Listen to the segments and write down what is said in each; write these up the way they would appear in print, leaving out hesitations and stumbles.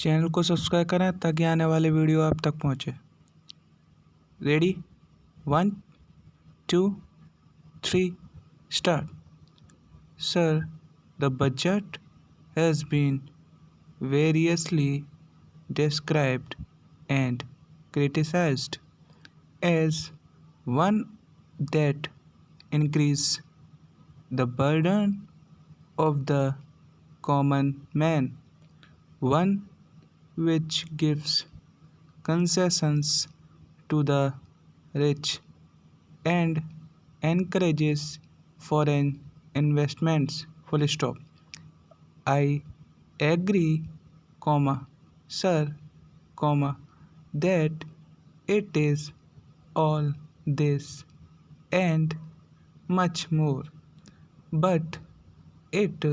Channel को subscribe करें ताकि आने वाले वीडियो आप तक पहुंचे। Ready 1 2 3 start. Sir, the budget has been variously described and criticized as one that increases the burden of the common man, one which gives concessions to the rich and encourages foreign investments. Full stop. I agree, sir, that it is all this and much more, but it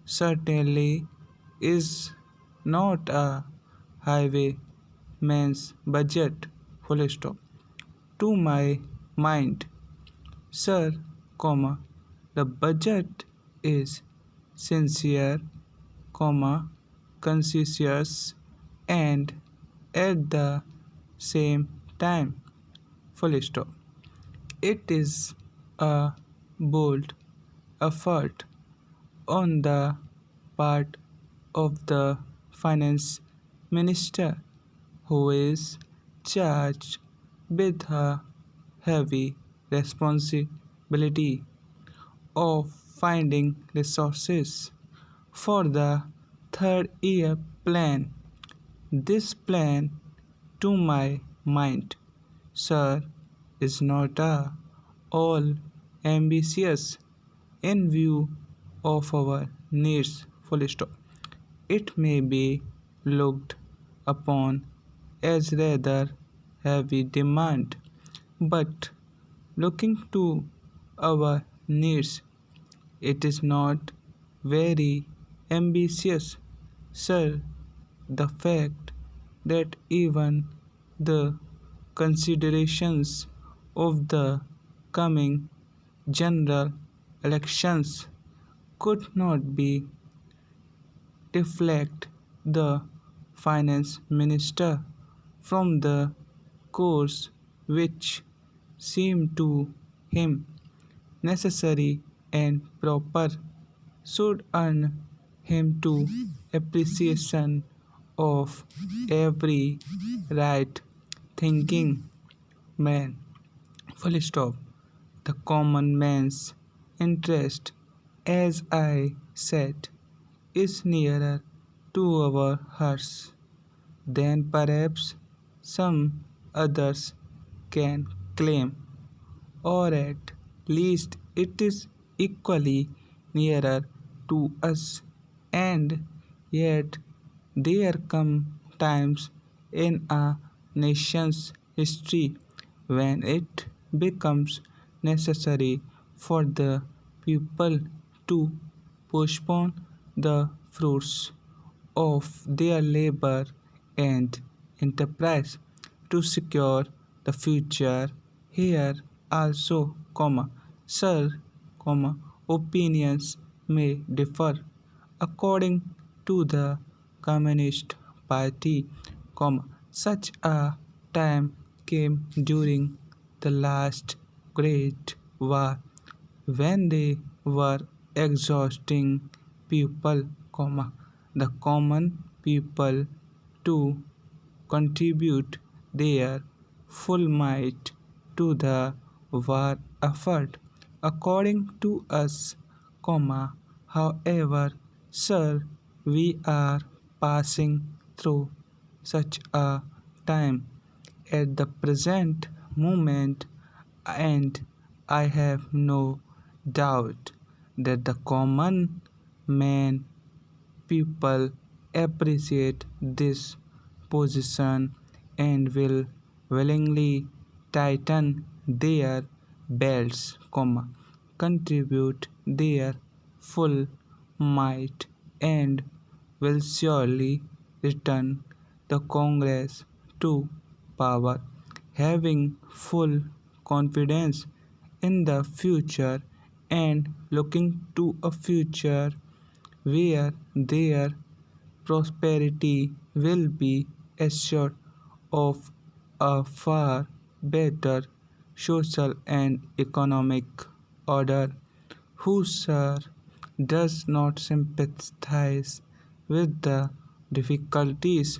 certainly is not a highwayman's budget. Full stop. To my mind, sir, the budget is sincere, conscientious, and at the same time, full stop. It is a bold effort on the part of the finance minister, who is charged with a heavy responsibility of finding resources for the third year plan. This plan, to my mind, sir, is not at all ambitious in view of our needs. Full stop. It may be looked upon as rather heavy demand, but looking to our needs, it is not very ambitious, sir. The fact that even the considerations of the coming general elections could not be deflect the finance minister from the course which seemed to him necessary and proper, should earn him to appreciation of every right thinking man. Full stop. The common man's interest, as I said, is nearer to our hearts than perhaps some others can claim, or at least it is equally nearer to us. And yet, there come times in a nation's history when it becomes necessary for the people to postpone the fruits of their labor and enterprise to secure the future. Here also, sir, opinions may differ according to the Communist Party, such a time came during the last Great War when they were exhausting people, the common people, to contribute their full might to the war effort. According to us, however, sir, we are passing through such a time at the present moment, and I have no doubt that the common man people appreciate this position and will willingly tighten their belts, contribute their full might, and will surely return the Congress to power, having full confidence in the future and looking to a future where their prosperity will be assured of a far better social and economic order. Husserl does not sympathize with the difficulties